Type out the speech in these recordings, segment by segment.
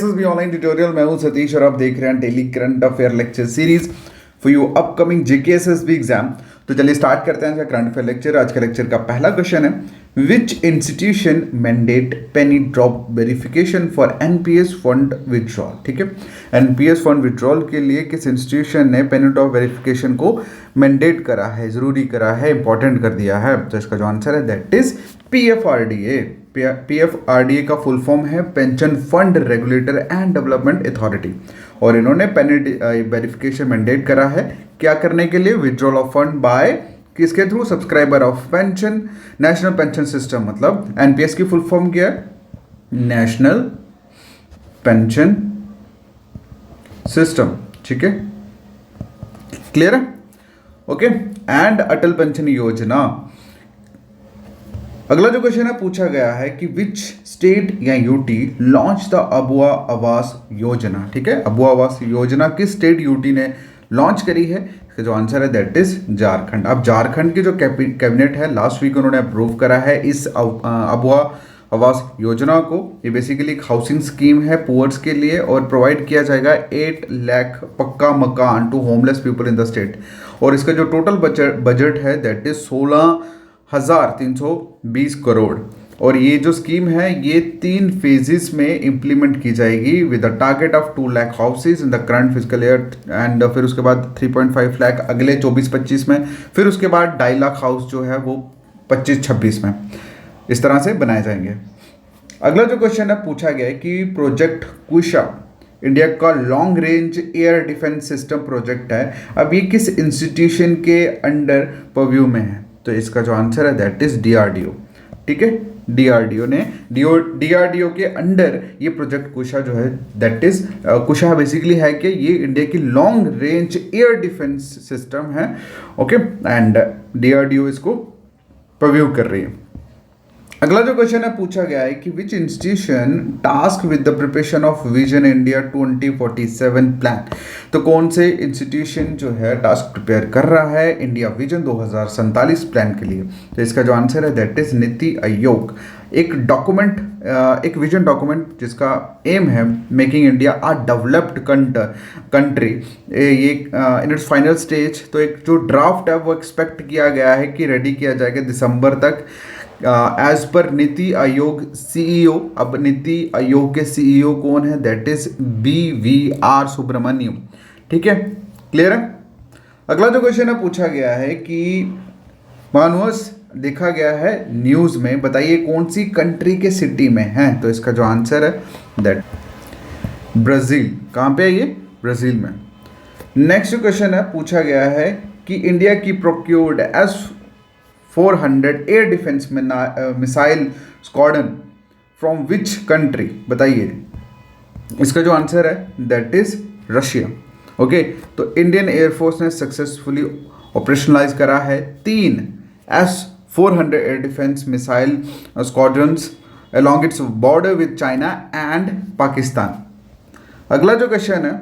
JKSSB online tutorial. मैं हूं सतीश और आप देख रहे हैं daily current affair lecture series for you upcoming JKSSB exam. तो चलिए स्टार्ट करते हैं करंट अफेयर लेक्चर। आज का लेक्चर का पहला क्वेश्चन है, विच institution mandate Penney drop verification for NPS fund withdrawal. ठीक है, एनपीएस फंड विड्रॉल के लिए किस इंस्टीट्यूशन ने पेनी ड्रॉप वेरिफिकेशन को मैंडेट करा है, जरूरी करा है, इंपॉर्टेंट कर दिया है। तो इसका जो आंसर है दैट इज पीएफआरडीए। पीएफआरडीए का फुल फॉर्म है pension fund regulator and development authority, और इन्होंने वेरिफिकेशन मैंडेट करा है क्या करने के लिए, विड्रॉल ऑफ फंड बाय किसके through, subscriber of pension national pension system. मतलब एनपीएस की फुल फॉर्म क्या है, नेशनल पेंशन सिस्टम। ठीक है, क्लियर है, ओके। एंड अटल पेंशन योजना। अगला जो क्वेश्चन है पूछा गया है कि विच स्टेट या UT launch the Abua Awas Yojana. ठीक है, अबुआ आवास योजना किस स्टेट यूटी ने लॉन्च करी है, इसका जो आंसर है दैट इज झारखंड। अब झारखंड की जो कैबिनेट है लास्ट वीक उन्होंने अप्रूव करा है इस अबुआ आवास योजना को। ये बेसिकली एक हाउसिंग स्कीम है पुअर्स के लिए, और प्रोवाइड किया जाएगा 8 लाख पक्का मकान to homeless people in the state. और इसका जो टोटल बजट है दैट इज 16,320 करोड़। और ये जो स्कीम है ये 3 फेजेस में इंप्लीमेंट की जाएगी with a target of 2 lakh houses in the current physical year, and फिर उसके बाद 3.5 लाख अगले 24-25 में, फिर उसके बाद 2.5 लाख हाउस जो है वो 25-26 में, इस तरह से बनाए जाएंगे। अगला जो क्वेश्चन है पूछा गया है कि प्रोजेक्ट कुशा इंडिया का long range air defence system project है, अब ये किस इंस्टीट्यूशन के अंडर परव्यू में है, तो इसका जो आंसर है दैट इज डीआरडीओ। ठीक है, डीआरडीओ ने डीआरडीओ के अंडर ये प्रोजेक्ट कुशा जो है दैट इज कुशा बेसिकली है कि ये इंडिया की long range air defence system है, ओके, एंड डीआरडीओ इसको परव्यू कर रही है। अगला जो क्वेश्चन है पूछा गया है कि विच institution task with the preparation of vision India 2047 plan. तो कौन से इंस्टीट्यूशन जो है टास्क प्रिपेयर कर रहा है इंडिया विजन 2047 प्लान के लिए, तो इसका जो आंसर है दैट इज नीति आयोग। एक डॉक्यूमेंट, एक विजन डॉक्यूमेंट जिसका एम है making India a developed country, ये इन इट्स फाइनल स्टेज। तो एक जो ड्राफ्ट है वो एक्सपेक्ट किया गया है कि रेडी किया जाएगा दिसंबर तक, as per NITI Aayog CEO. अब नीति आयोग के सीईओ कौन है, दैट इज BVR सुब्रमण्यम। ठीक है, क्लियर है। अगला जो क्वेश्चन है पूछा गया है कि मानवस देखा गया है न्यूज में, बताइए कौन सी कंट्री के सिटी में है, तो इसका जो आंसर है दैट ब्राजील। कहाँ पे है ये, ब्राजील में। नेक्स्ट क्वेश्चन है पूछा गया है कि इंडिया की procured S-400 air defence missile squadron from which country, बताइए। इसका जो आंसर है दैट इज रशिया। ओके, तो इंडियन एयरफोर्स ने सक्सेसफुली ऑपरेशनलाइज करा है 3 S-400 air defence missile squadrons along its border with China and Pakistan. अगला जो क्वेश्चन है,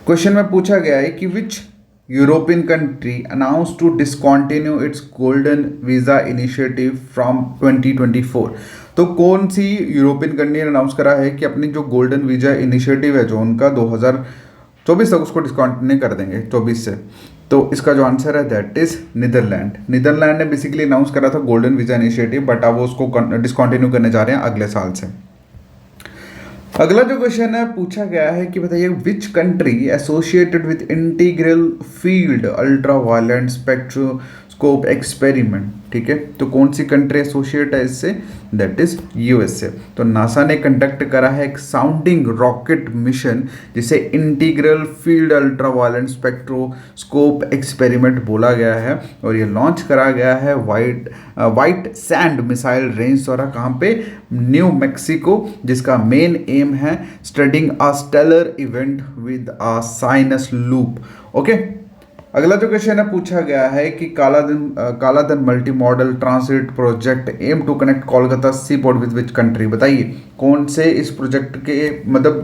क्वेश्चन में पूछा गया है कि which European country announce to discontinue its golden visa initiative from 2024। तो कौन सी यूरोपियन कंट्री ने अनाउंस करा है कि अपनी जो गोल्डन वीज़ा इनिशिएटिव है जो उनका 2024 तक उसको डिसकॉन्टिन्यू कर देंगे 24 से। तो इसका जो आंसर है दैट इज नीदरलैंड। नीदरलैंड ने बेसिकली अनाउंस करा था गोल्डन वीज़ा इनिशिएटिव, बट अब वो उसको डिसकॉन्टिन्यू करने जा रहे हैं अगले साल से। अगला जो क्वेश्चन है पूछा गया है कि बताइए which country associated with integral field ultra violent spectroscope experiment. ठीक है, तो कौन सी कंट्री एसोसिएट है इससे, दैट इज यूएसए। तो नासा ने कंडक्ट करा है एक साउंडिंग रॉकेट मिशन जिसे integral field ultra violent spectroscope experiment बोला गया है, और ये लॉन्च करा गया है वाइट सैंड मिसाइल रेंज द्वारा। कहाँ पे, न्यू मैक्सिको, जिसका मेन एम है studying a stellar event with a sinus loop. Okay, अगला जो क्वेश्चन है पूछा गया है कि Kaladan multi modal transit project aim to connect Kolkata sea port with which country, बताइए कौन से इस प्रोजेक्ट के मतलब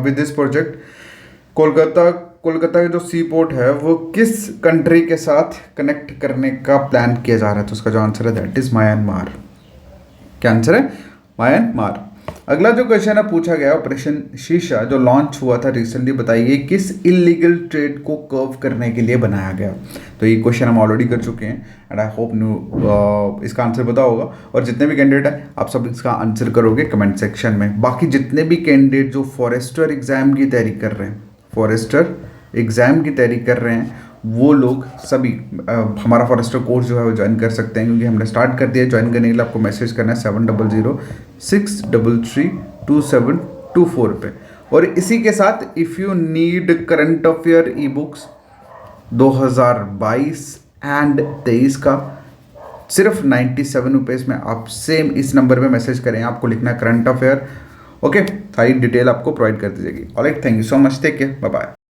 विद दिस प्रोजेक्ट कोलकाता का जो सी पोर्ट है वो किस कंट्री के साथ कनेक्ट करने का प्लान किया जा रहा है, तो उसका जो आंसर है दैट इज म्यांमार। क्या आंसर है, म्यांमार। अगला जो क्वेश्चन है पूछा गया ऑपरेशन शीशा जो लॉन्च हुआ था रिसेंटली, बताइए किस इलीगल ट्रेड को कर्व करने के लिए बनाया गया। तो ये क्वेश्चन हम ऑलरेडी कर चुके हैं एंड आई होप न्यू इसका आंसर पता होगा। और जितने भी कैंडिडेट हैं आप सब इसका आंसर करोगे कमेंट सेक्शन में। बाकी जितने भी कैंडिडेट जो फॉरेस्टर एग्जाम की तैयारी कर रहे हैं, फॉरेस्टर एग्जाम की तैयारी कर रहे हैं, वो लोग सभी हमारा फॉरेस्टर कोर्स जो है वो ज्वाइन कर सकते हैं, क्योंकि हमने स्टार्ट कर दिया। ज्वाइन करने के लिए आपको मैसेज करना है 7006332724 पे। और इसी के साथ if you need current affair e books 2022 and 23 का सिर्फ 97 रुपीज़ में आप सेम इस नंबर पे मैसेज करें, आपको लिखना है करंट अफेयर। ओके, सारी डिटेल आपको प्रोवाइड कर दी जाएगी। Alright, thank you so much, take care, bye bye.